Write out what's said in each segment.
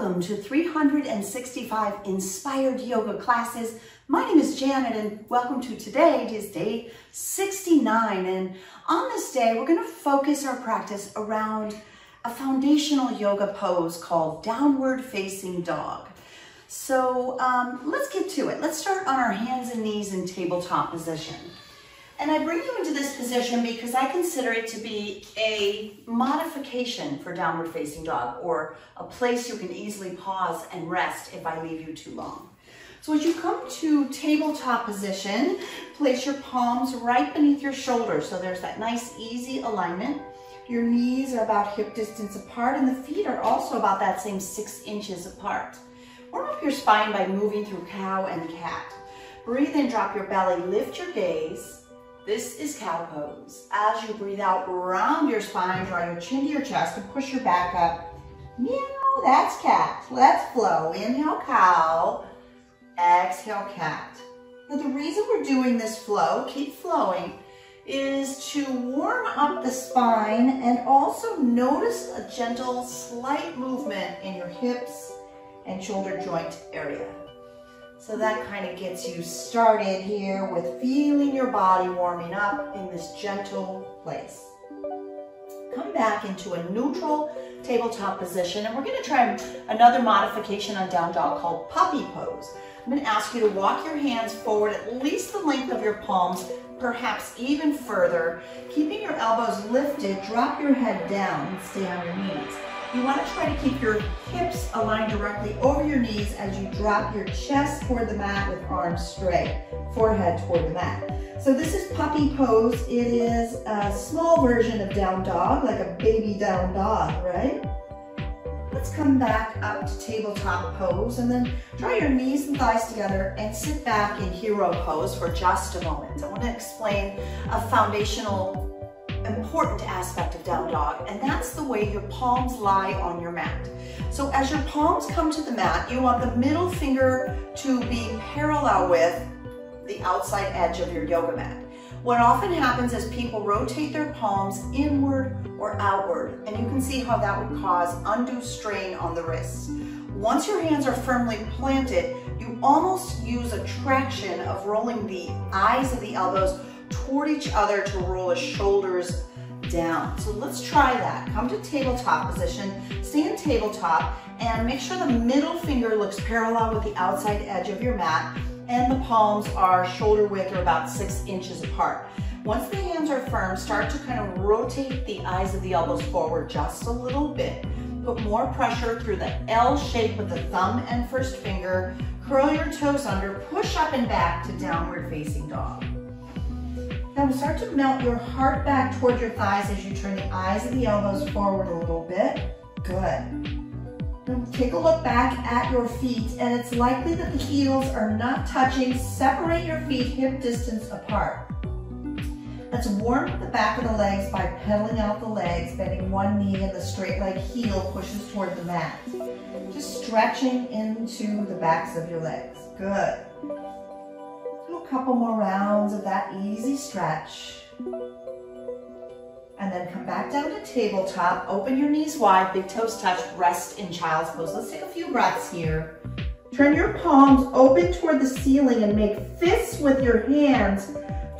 Welcome to 365 Inspired Yoga Classes. My name is Janet and welcome to today. It is day 69, and on this day we're going to focus our practice around a foundational yoga pose called Downward Facing Dog. So let's get to it. Let's start on our hands and knees in tabletop position. And I bring you into this position because I consider it to be a modification for downward facing dog, or a place you can easily pause and rest if I leave you too long. So as you come to tabletop position, place your palms right beneath your shoulders. So there's that nice easy alignment. Your knees are about hip distance apart and the feet are also about that same 6 inches apart. Warm up your spine by moving through cow and cat. Breathe in, drop your belly, lift your gaze. This is cow pose. As you breathe out, round your spine, draw your chin to your chest and push your back up. Meow, that's cat. Let's flow. Inhale, cow. Exhale, cat. Now the reason we're doing this flow, keep flowing, is to warm up the spine and also notice a gentle, slight movement in your hips and shoulder joint area. So that kind of gets you started here with feeling your body warming up in this gentle place. Come back into a neutral tabletop position, and we're going to try another modification on down dog called puppy pose. I'm going to ask you to walk your hands forward at least the length of your palms, perhaps even further. Keeping your elbows lifted, drop your head down and stay on your knees. You want to try to keep your hips aligned directly over your knees as you drop your chest toward the mat with arms straight, forehead toward the mat. So this is puppy pose. It is a small version of down dog, like a baby down dog, right? Let's come back up to tabletop pose and then draw your knees and thighs together and sit back in hero pose for just a moment. I want to explain a foundational important aspect of down dog, and that's the way your palms lie on your mat. So as your palms come to the mat, you want the middle finger to be parallel with the outside edge of your yoga mat. What often happens is people rotate their palms inward or outward, and you can see how that would cause undue strain on the wrists. Once your hands are firmly planted, you almost use a traction of rolling the eyes of the elbows toward each other to roll the shoulders down. So let's try that. Come to tabletop position, stay in tabletop, and make sure the middle finger looks parallel with the outside edge of your mat, and the palms are shoulder width or about 6 inches apart. Once the hands are firm, start to kind of rotate the eyes of the elbows forward just a little bit. Put more pressure through the L shape with the thumb and first finger. Curl your toes under, push up and back to downward facing dog. Now start to melt your heart back toward your thighs as you turn the eyes of the elbows forward a little bit. Good. Now take a look back at your feet, and it's likely that the heels are not touching. Separate your feet hip distance apart. Let's warm up the back of the legs by pedaling out the legs, bending one knee and the straight leg heel pushes toward the mat. Just stretching into the backs of your legs. Good. A couple more rounds of that easy stretch. And then come back down to tabletop. Open your knees wide, big toes touch, rest in child's pose. Let's take a few breaths here. Turn your palms open toward the ceiling and make fists with your hands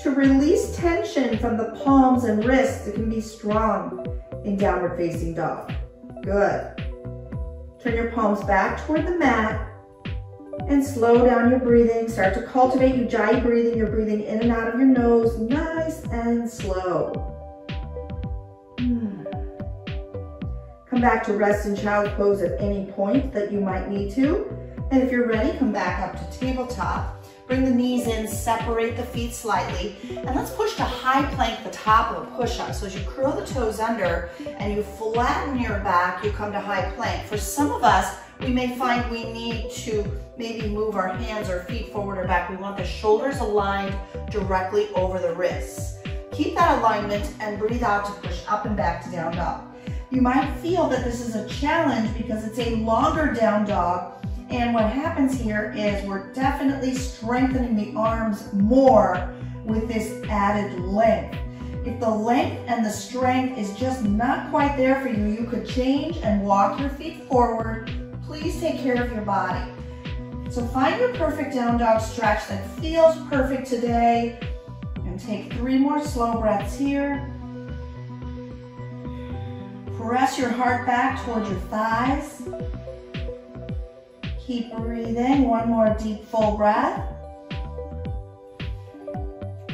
to release tension from the palms and wrists. It can be strong in downward facing dog. Good. Turn your palms back toward the mat and slow down your breathing. Start to cultivate Ujjayi breathing. You're breathing in and out of your nose, nice and slow. Come back to rest in child pose at any point that you might need to. And if you're ready, come back up to tabletop. Bring the knees in, separate the feet slightly, and let's push to high plank, the top of a push-up. So as you curl the toes under and you flatten your back, you come to high plank. For some of us, we may find we need to maybe move our hands or feet forward or back. We want the shoulders aligned directly over the wrists. Keep that alignment and breathe out to push up and back to down dog. You might feel that this is a challenge because it's a longer down dog, and what happens here is we're definitely strengthening the arms more with this added length. If the length and the strength is just not quite there for you, you could change and walk your feet forward, please take care of your body. So find your perfect down dog stretch that feels perfect today. And take 3 more slow breaths here. Press your heart back towards your thighs. Keep breathing. 1 more deep, full breath.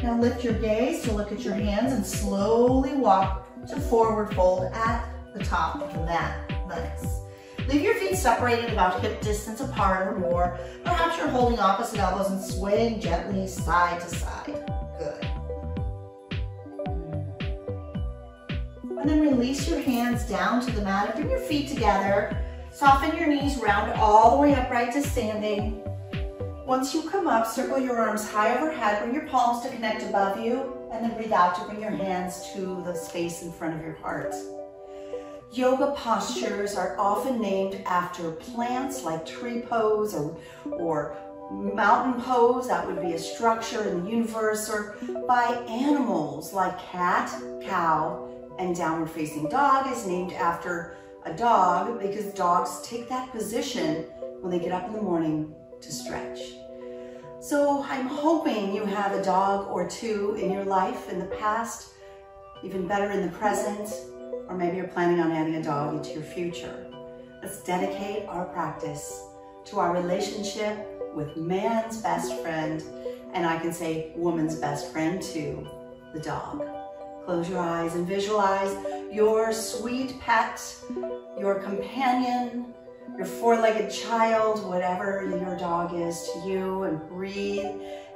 Now lift your gaze to look at your hands and slowly walk to forward fold at the top of the mat. Nice. Leave your feet separated about hip distance apart or more. Perhaps you're holding opposite elbows and swaying gently side to side. Good. And then release your hands down to the mat and bring your feet together. Soften your knees, round all the way upright to standing. Once you come up, circle your arms high overhead, bring your palms to connect above you, and then breathe out to bring your hands to the space in front of your heart. Yoga postures are often named after plants like tree pose or mountain pose, that would be a structure in the universe, or by animals like cat, cow, and downward facing dog is named after a dog because dogs take that position when they get up in the morning to stretch. So I'm hoping you have a dog or two in your life in the past, even better in the present, or maybe you're planning on adding a dog into your future. Let's dedicate our practice to our relationship with man's best friend, and I can say woman's best friend too, the dog. Close your eyes and visualize your sweet pet, your companion, your 4-legged child, whatever your dog is to you, and breathe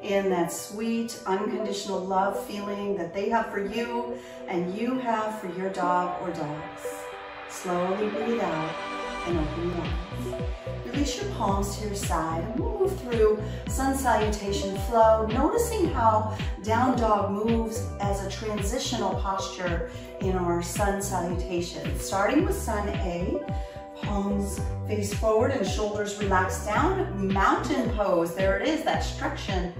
in that sweet, unconditional love feeling that they have for you and you have for your dog or dogs. Slowly breathe out and open your eyes. Release your palms to your side and we'll move through sun salutation flow, noticing how down dog moves as a transitional posture in our sun salutation. Starting with sun A, palms face forward and shoulders relax down. Mountain pose, there it is, that structure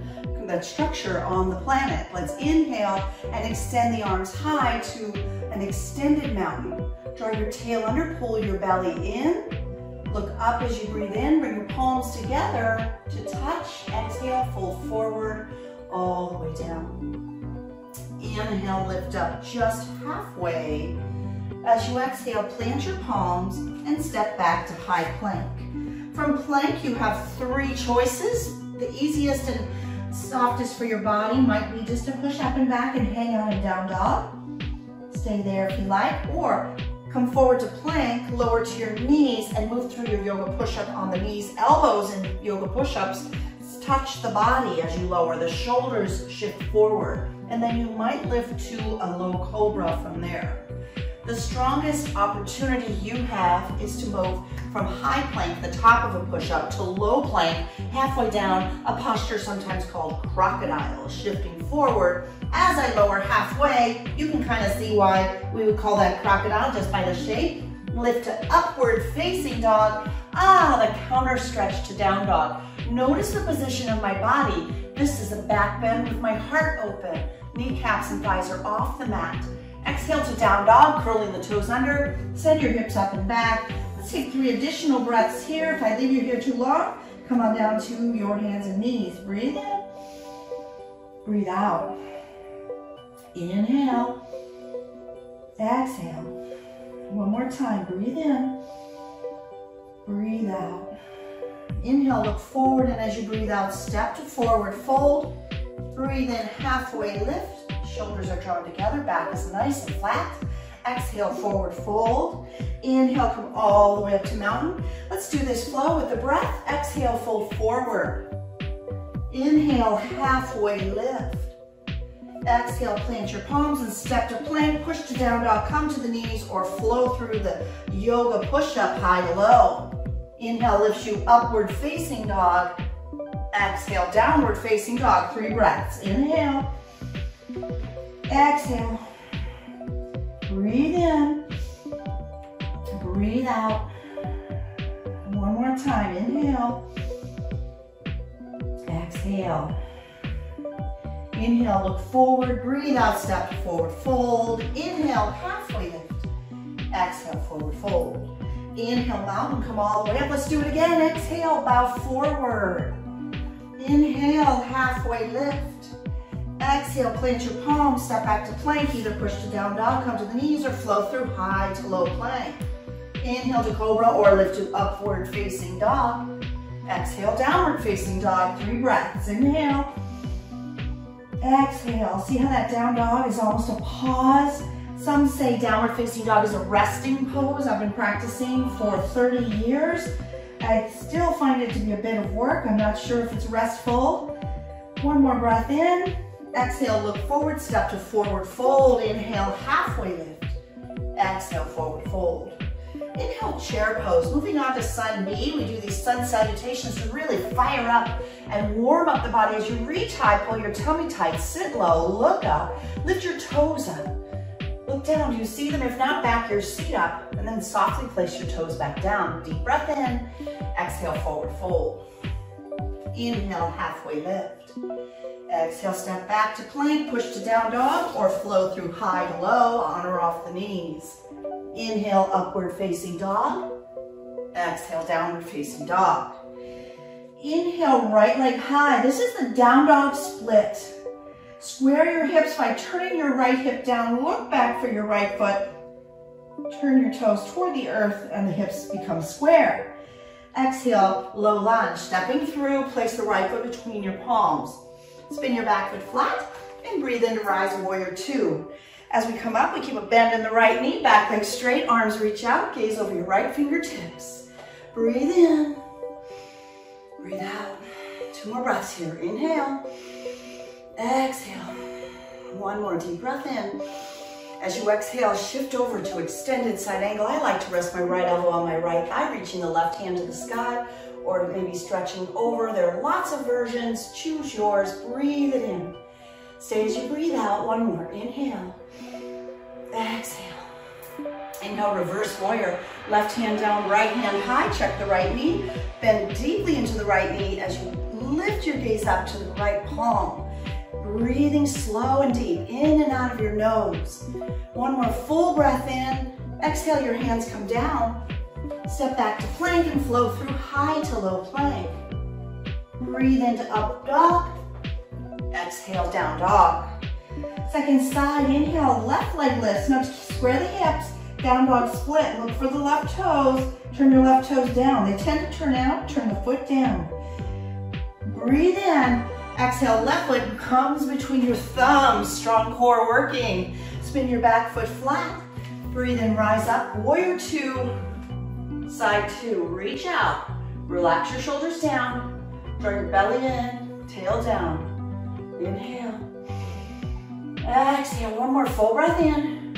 on the planet. Let's inhale and extend the arms high to an extended mountain. Draw your tail under, pull your belly in. Look up as you breathe in, bring your palms together to touch. Exhale, fold forward all the way down. Inhale, lift up just halfway. As you exhale, plant your palms and step back to high plank. From plank, you have 3 choices. The easiest and softest for your body might be just to push up and back and hang out in down dog. Stay there if you like, or come forward to plank, lower to your knees, and move through your yoga push-up on the knees. Elbows in yoga push-ups touch the body as you lower. The shoulders shift forward, and then you might lift to a low cobra from there. The strongest opportunity you have is to move from high plank, the top of a push-up, to low plank, halfway down, a posture sometimes called crocodile, shifting forward. As I lower halfway, you can kind of see why we would call that crocodile just by the shape. Lift to upward facing dog. The counter stretch to down dog. Notice the position of my body. This is a back bend with my heart open. Kneecaps and thighs are off the mat. Exhale to down dog, curling the toes under. Send your hips up and back. Let's take 3 additional breaths here. If I leave you here too long, come on down to your hands and knees. Breathe in, breathe out. Inhale, exhale. One more time, breathe in, breathe out. Inhale, look forward, and as you breathe out, step to forward fold. Breathe in, halfway lift. Shoulders are drawn together, back is nice and flat. Exhale, forward fold. Inhale, come all the way up to mountain. Let's do this flow with the breath. Exhale, fold forward. Inhale, halfway lift. Exhale, plant your palms and step to plank. Push to down dog, come to the knees, or flow through the yoga push-up high to low. Inhale lifts you upward facing dog. Exhale, downward facing dog. 3 breaths. Inhale. Exhale. Breathe in. Breathe out. One more time. Inhale. Exhale. Inhale, look forward. Breathe out, step forward fold. Inhale, halfway lift. Exhale, forward fold. Inhale, mountain, come all the way up. Let's do it again. Exhale, bow forward. Inhale, halfway lift. Exhale, plant your palms, step back to plank, either push to down dog, come to the knees, or flow through high to low plank. Inhale to cobra or lift to upward facing dog. Exhale, downward facing dog, 3 breaths. Inhale. Exhale. See how that down dog is almost a pause? Some say downward facing dog is a resting pose. I've been practicing for 30 years. I still find it to be a bit of work. I'm not sure if it's restful. One more breath in. Exhale, look forward, step to forward fold. Inhale, halfway lift. Exhale, forward fold. Inhale, chair pose. Moving on to sun B, we do these sun salutations to really fire up and warm up the body. As you reach high, pull your tummy tight, sit low, look up, lift your toes up. Look down, do you see them? If not, back your seat up, and then softly place your toes back down. Deep breath in, exhale, forward fold. Inhale, halfway lift. Exhale, step back to plank, push to down dog, or flow through high to low, on or off the knees. Inhale, upward facing dog. Exhale, downward facing dog. Inhale, right leg high. This is the down dog split. Square your hips by turning your right hip down. Look back for your right foot. Turn your toes toward the earth and the hips become square. Exhale, low lunge. Stepping through, place the right foot between your palms. Spin your back foot flat and breathe into Rise Warrior 2. As we come up, we keep a bend in the right knee, back leg straight, arms reach out, gaze over your right fingertips. Breathe in, breathe out. 2 more breaths here. Inhale, exhale. 1 more deep breath in. As you exhale, shift over to extended side angle. I like to rest my right elbow on my right thigh, reaching the left hand to the sky, or maybe stretching over. There are lots of versions. Choose yours. Breathe it in. Stay as you breathe out. 1 more. Inhale. Exhale. Inhale, reverse warrior. Left hand down, right hand high. Check the right knee. Bend deeply into the right knee as you lift your gaze up to the right palm. Breathing slow and deep, in and out of your nose. 1 more full breath in. Exhale, your hands come down. Step back to plank and flow through high to low plank. Breathe into up dog. Exhale, down dog. Second side, inhale, left leg lifts. Now square the hips, down dog split. Look for the left toes. Turn your left toes down. They tend to turn out, turn the foot down. Breathe in. Exhale, left leg comes between your thumbs. Strong core working. Spin your back foot flat. Breathe in, rise up. Warrior 2, side 2. Reach out. Relax your shoulders down. Draw your belly in, tail down. Inhale. Exhale, 1 more full breath in.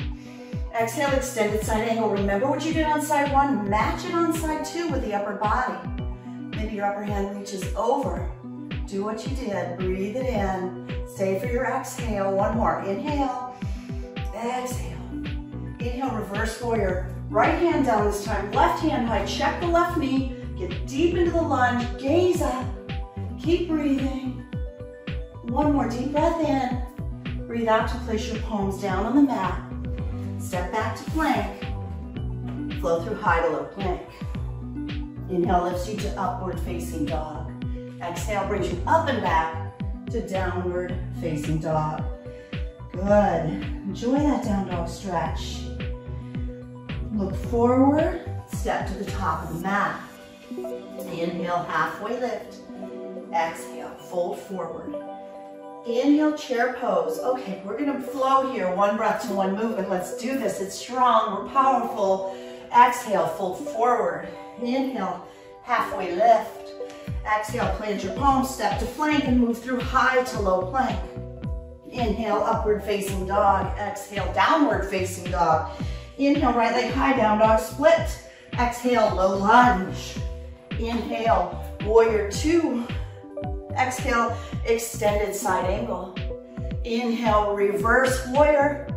Exhale, extended side angle. Remember what you did on side 1. Match it on side 2 with the upper body. Maybe your upper hand reaches over. Do what you did. Breathe it in. Stay for your exhale. 1 more. Inhale. Exhale. Inhale, reverse warrior. Right hand down this time. Left hand high. Check the left knee. Get deep into the lunge. Gaze up. Keep breathing. 1 more deep breath in. Breathe out to place your palms down on the mat. Step back to plank. Flow through high to low plank. Inhale lifts you to upward facing dog. Exhale brings you up and back to downward facing dog. Good. Enjoy that down dog stretch. Look forward, step to the top of the mat. Inhale, halfway lift. Exhale, fold forward. Inhale, chair pose. Okay, we're gonna flow here. 1 breath to 1 movement. Let's do this. It's strong, we're powerful. Exhale, fold forward. Inhale, halfway lift. Exhale, plant your palms, step to flank and move through high to low plank. Inhale, upward facing dog. Exhale, downward facing dog. Inhale, right leg high, down dog split. Exhale, low lunge. Inhale, warrior 2. Exhale, extended side angle. Inhale, reverse warrior.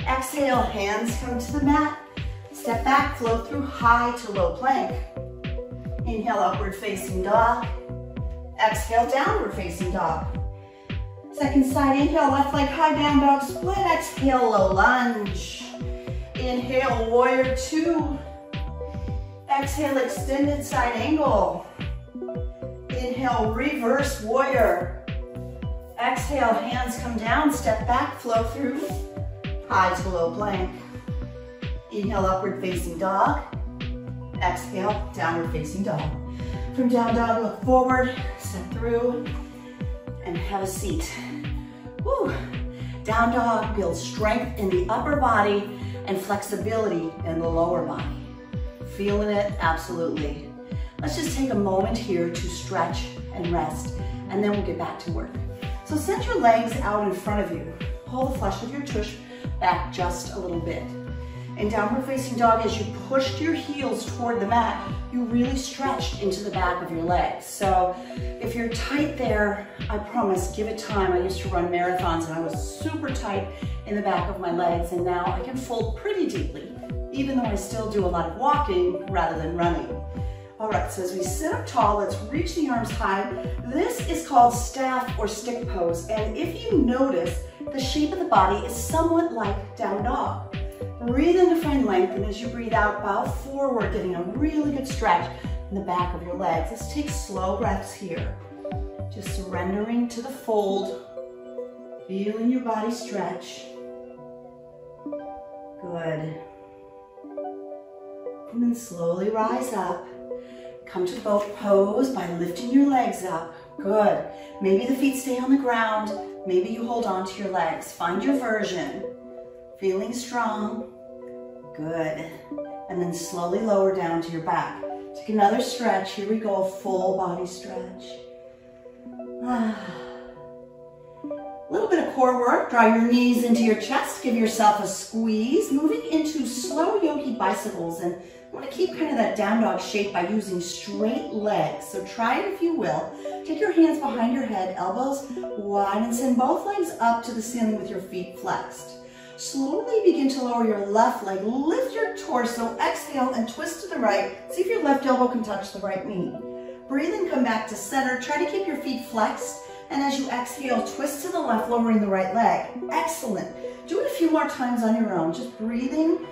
Exhale, hands come to the mat. Step back, flow through high to low plank. Inhale, upward facing dog. Exhale, downward facing dog. Second side, inhale, left leg high, down dog split. Exhale, low lunge. Inhale, warrior 2. Exhale, extended side angle. Inhale, reverse warrior. Exhale, hands come down, step back, flow through. High to low plank. Inhale, upward facing dog. Exhale, downward facing dog. From down dog, look forward, step through, and have a seat. Woo. Down dog builds strength in the upper body and flexibility in the lower body. Feeling it? Absolutely. Let's just take a moment here to stretch and rest, and then we'll get back to work. So send your legs out in front of you. Pull the flesh of your tush back just a little bit. In downward facing dog, as you pushed your heels toward the mat, you really stretched into the back of your legs. So if you're tight there, I promise, give it time. I used to run marathons and I was super tight in the back of my legs, and now I can fold pretty deeply, even though I still do a lot of walking rather than running. All right, so as we sit up tall, let's reach the arms high. This is called staff or stick pose. And if you notice, the shape of the body is somewhat like down dog. Breathe in to find length, and as you breathe out, bow forward, getting a really good stretch in the back of your legs. Let's take slow breaths here. Just surrendering to the fold, feeling your body stretch. Good. And then slowly rise up. Come to boat pose by lifting your legs up. Good. Maybe the feet stay on the ground. Maybe you hold on to your legs. Find your version. Feeling strong. Good. And then slowly lower down to your back. Take another stretch. Here we go. Full body stretch. A little bit of core work. Draw your knees into your chest. Give yourself a squeeze. Moving into slow yogi bicycles. And I want to keep kind of that down dog shape by using straight legs. So try it if you will. Take your hands behind your head, elbows wide, and send both legs up to the ceiling with your feet flexed. Slowly begin to lower your left leg. Lift your torso, exhale, and twist to the right. See if your left elbow can touch the right knee. Breathe and come back to center. Try to keep your feet flexed. And as you exhale, twist to the left, lowering the right leg. Excellent. Do it a few more times on your own. Just breathing,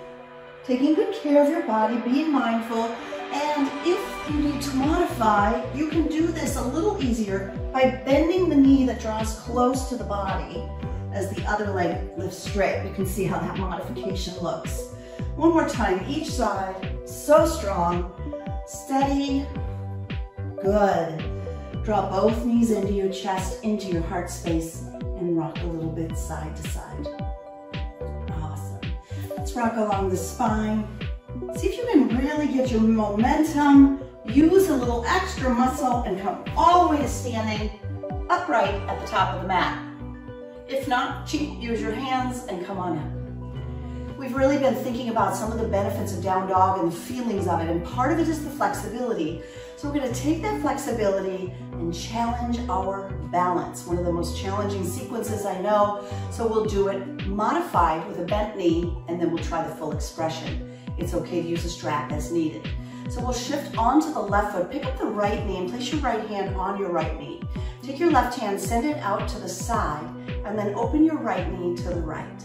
taking good care of your body, being mindful. And if you need to modify, you can do this a little easier by bending the knee that draws close to the body as the other leg lifts straight. You can see how that modification looks. One more time, each side. So strong. Steady. Good. Draw both knees into your chest, into your heart space, and rock a little bit side to side. Awesome. Let's rock along the spine. See if you can really get your momentum. Use a little extra muscle and come all the way to standing upright at the top of the mat. If not, cheat, use your hands and come on up. We've really been thinking about some of the benefits of down dog and the feelings of it, and part of it is the flexibility. So we're going to take that flexibility and challenge our balance. One of the most challenging sequences I know. So we'll do it modified with a bent knee, and then we'll try the full expression. It's okay to use a strap as needed. So we'll shift onto the left foot. Pick up the right knee and place your right hand on your right knee. Take your left hand, send it out to the side, and then open your right knee to the right.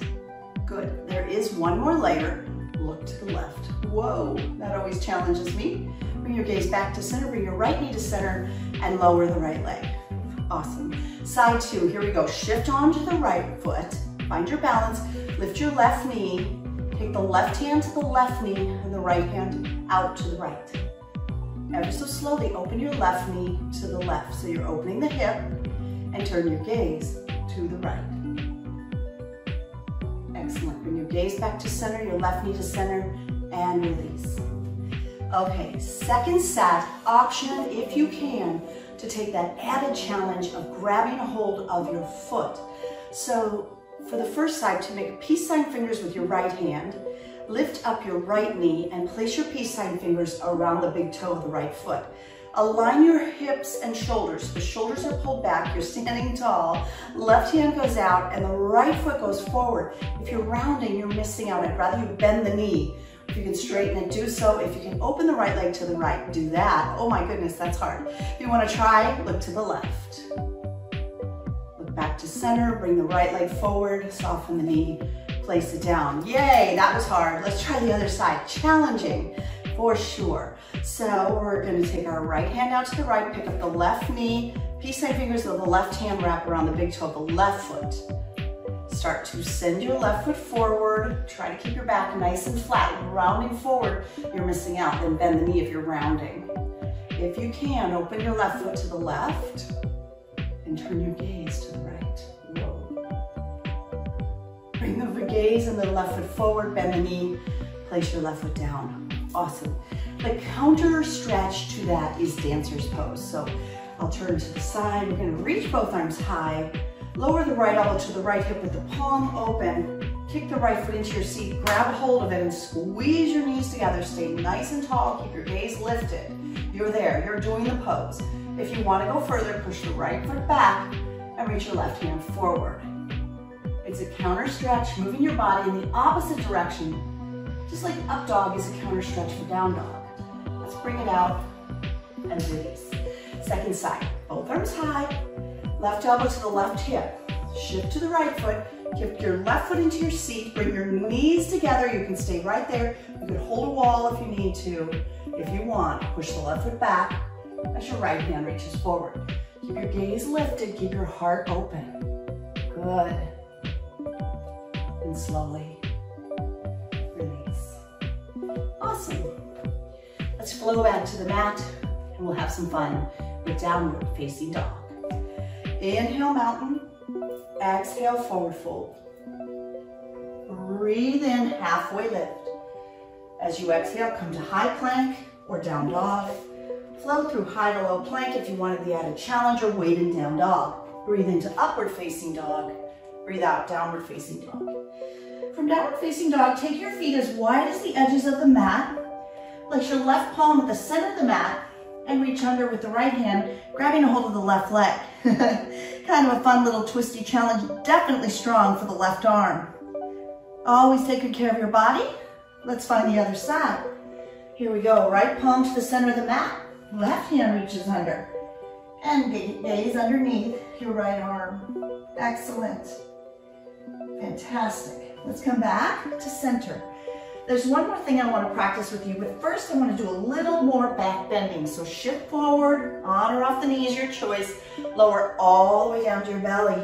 Good. There is one more layer. Look to the left. Whoa, that always challenges me. Bring your gaze back to center, bring your right knee to center, and lower the right leg. Awesome. Side two, here we go. Shift onto the right foot. Find your balance. Lift your left knee. Take the left hand to the left knee and the right hand out to the right. Ever so slowly, open your left knee to the left. So you're opening the hip and turn your gaze to the right. Excellent. Bring your gaze back to center, your left knee to center, and release. Okay, second set, option if you can, to take that added challenge of grabbing a hold of your foot. So for the first side, to make peace sign fingers with your right hand, lift up your right knee and place your peace sign fingers around the big toe of the right foot. Align your hips and shoulders. The shoulders are pulled back, you're standing tall. Left hand goes out and the right foot goes forward. If you're rounding, you're missing out. I'd rather you bend the knee. If you can straighten it, do so. If you can open the right leg to the right, do that. Oh my goodness, that's hard. If you want to try, look to the left. Look back to center, bring the right leg forward, soften the knee, place it down. Yay, that was hard. Let's try the other side. Challenging, for sure. So we're going to take our right hand out to the right, pick up the left knee, peace sign fingers of the left hand wrap around the big toe of the left foot. Start to send your left foot forward. Try to keep your back nice and flat. Rounding forward, you're missing out. Then bend the knee if you're rounding. If you can, open your left foot to the left and turn your gaze to the right. Whoa. Bring the gaze and the left foot forward, bend the knee, place your left foot down. Awesome. The counter stretch to that is dancer's pose. So I'll turn to the side. We're going to reach both arms high. Lower the right elbow to the right hip with the palm open. Kick the right foot into your seat. Grab a hold of it and squeeze your knees together. Stay nice and tall. Keep your gaze lifted. You're there. You're doing the pose. If you want to go further, push the right foot back and reach your left hand forward. It's a counter stretch, moving your body in the opposite direction. Just like up dog is a counter stretch for down dog. Let's bring it out and release. Second side. Both arms high. Left elbow to the left hip. Shift to the right foot. Kick your left foot into your seat. Bring your knees together. You can stay right there. You can hold a wall if you need to. If you want, push the left foot back as your right hand reaches forward. Keep your gaze lifted. Keep your heart open. Good. And slowly release. Awesome. Let's flow back to the mat and we'll have some fun with downward facing dog. Inhale, mountain. Exhale, forward fold. Breathe in, halfway lift. As you exhale, come to high plank or down dog. Flow through high to low plank if you wanted the added challenge, or weight in down dog. Breathe into upward facing dog. Breathe out, downward facing dog. From downward facing dog, take your feet as wide as the edges of the mat. Place your left palm at the center of the mat and reach under with the right hand, grabbing a hold of the left leg. Kind of a fun little twisty challenge, definitely strong for the left arm. Always take good care of your body. Let's find the other side. Here we go, right palm to the center of the mat, left hand reaches under, and gaze underneath your right arm. Excellent. Fantastic. Let's come back to center. There's one more thing I want to practice with you, but first I want to do a little more back bending. So shift forward, on or off the knees, your choice. Lower all the way down to your belly.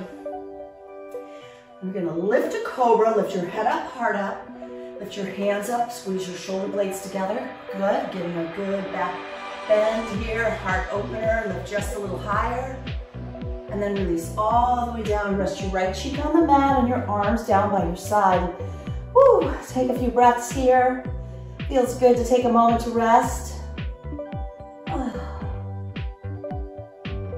You're going to lift a cobra, lift your head up, heart up. Lift your hands up, squeeze your shoulder blades together. Good, getting a good back bend here, heart opener, lift just a little higher. And then release all the way down, rest your right cheek on the mat and your arms down by your side. Woo, take a few breaths here. Feels good to take a moment to rest.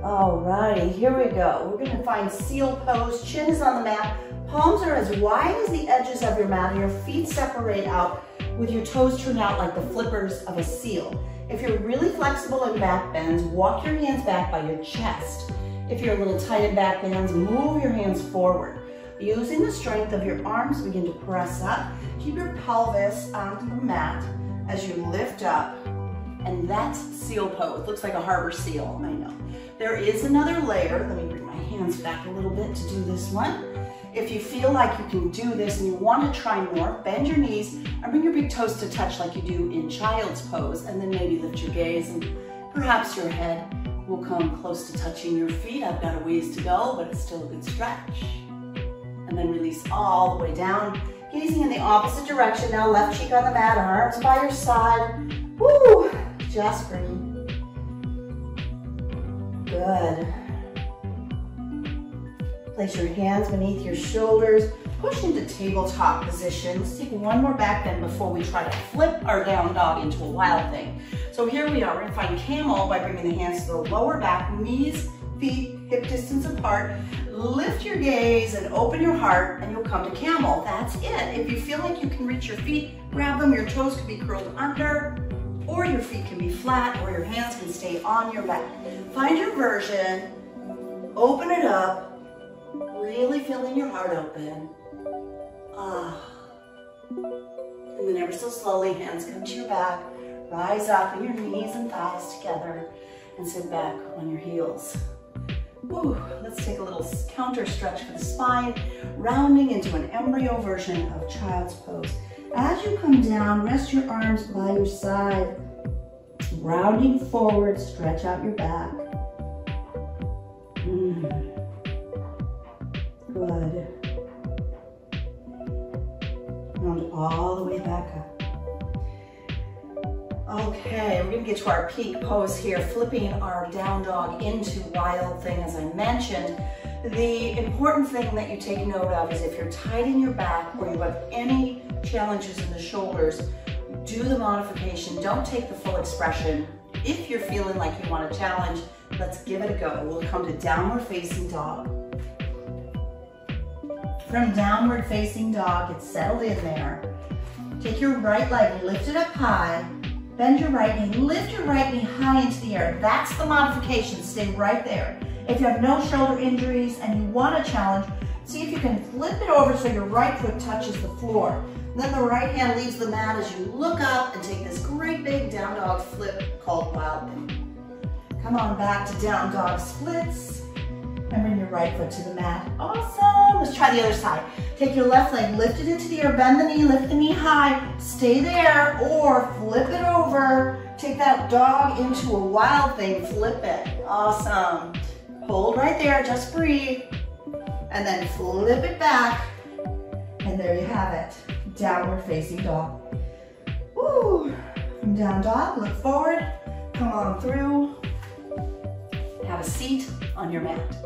Alrighty, here we go. We're gonna find seal pose, chin is on the mat. Palms are as wide as the edges of your mat and your feet separate out with your toes turned out like the flippers of a seal. If you're really flexible in back bends, walk your hands back by your chest. If you're a little tight in back bends, move your hands forward. Using the strength of your arms, begin to press up. Keep your pelvis onto the mat as you lift up. And that's seal pose. Looks like a harbor seal, I know. There is another layer. Let me bring my hands back a little bit to do this one. If you feel like you can do this and you want to try more, bend your knees and bring your big toes to touch like you do in child's pose, and then maybe lift your gaze and perhaps your head will come close to touching your feet. I've got a ways to go, but it's still a good stretch. And then release all the way down, gazing in the opposite direction. Now left cheek on the mat, arms by your side. Woo, just breathe. Good. Place your hands beneath your shoulders. Push into tabletop position. Let's take one more back bend before we try to flip our down dog into a wild thing. So here we are. We're going to find camel by bringing the hands to the lower back, knees, feet, hip distance apart. Lift your gaze and open your heart and you'll come to camel. That's it. If you feel like you can reach your feet, grab them. Your toes can be curled under, or your feet can be flat, or your hands can stay on your back. Find your version. Open it up. Really feeling your heart open. And then ever so slowly, hands come to your back. Rise up in your knees and thighs together and sit back on your heels. Woo. Let's take a little counter stretch for the spine, rounding into an embryo version of child's pose. As you come down, rest your arms by your side. Rounding forward, stretch out your back. Good. Round all the way back up. Okay, we're gonna get to our peak pose here, flipping our down dog into wild thing, as I mentioned. The important thing that you take note of is if you're tight in your back or you have any challenges in the shoulders, do the modification. Don't take the full expression. If you're feeling like you want a challenge, let's give it a go. We'll come to downward facing dog. From downward facing dog, get settled in there. Take your right leg, lift it up high. Bend your right knee, lift your right knee high into the air. That's the modification, stay right there. If you have no shoulder injuries and you want a challenge, see if you can flip it over so your right foot touches the floor. Then the right hand leaves the mat as you look up and take this great big down dog flip called wild thing. Come on back to down dog splits and bring your right foot to the mat. Awesome, let's try the other side. Take your left leg, lift it into the air, bend the knee, lift the knee high, stay there, or flip it over. Take that dog into a wild thing, flip it. Awesome. Hold right there, just breathe. And then flip it back. And there you have it, downward facing dog. Woo. From down dog, look forward, come on through. Have a seat on your mat.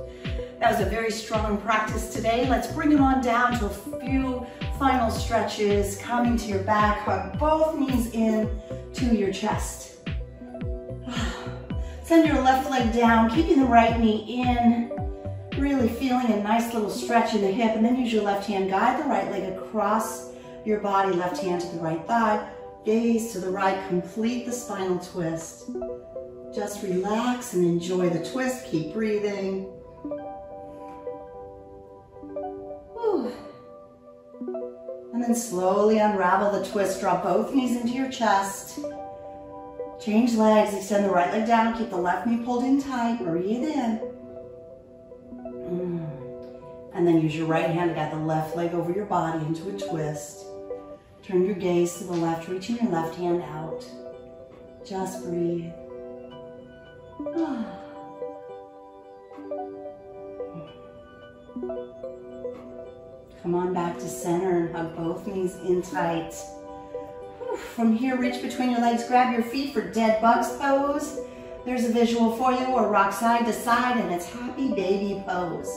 That was a very strong practice today. Let's bring it on down to a few final stretches, coming to your back, hug both knees in to your chest. Send your left leg down, keeping the right knee in, really feeling a nice little stretch in the hip, and then use your left hand, guide the right leg across your body, left hand to the right thigh, gaze to the right, complete the spinal twist. Just relax and enjoy the twist, keep breathing. Whew. And then slowly unravel the twist, drop both knees into your chest. Change legs, extend the right leg down, keep the left knee pulled in tight, breathe in. And then use your right hand to guide the left leg over your body into a twist. Turn your gaze to the left, reaching your left hand out. Just breathe. Come on back to center, hug both knees in tight. From here, reach between your legs, grab your feet for dead bugs pose. There's a visual for you, or rock side to side, and it's happy baby pose.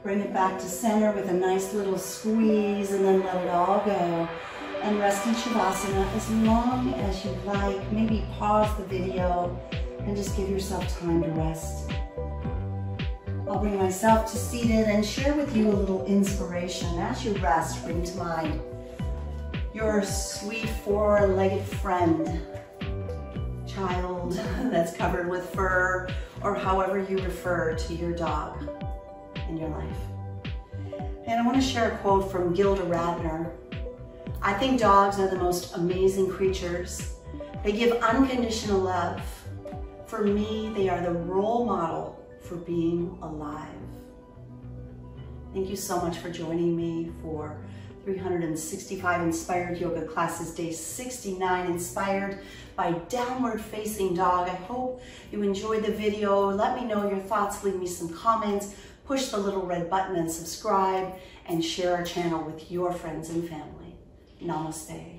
Bring it back to center with a nice little squeeze, and then let it all go. And rest in Shavasana as long as you like. Maybe pause the video and just give yourself time to rest. I'll bring myself to seated and share with you a little inspiration. As you rest, bring to mind your sweet four-legged friend, child that's covered with fur, or however you refer to your dog in your life. And I want to share a quote from Gilda Radner. I think dogs are the most amazing creatures. They give unconditional love. For me, they are the role model for being alive. Thank you so much for joining me for 365 Inspired Yoga Classes, day 69, inspired by Downward Facing Dog. I hope you enjoyed the video. Let me know your thoughts, leave me some comments, push the little red button and subscribe, and share our channel with your friends and family. Namaste.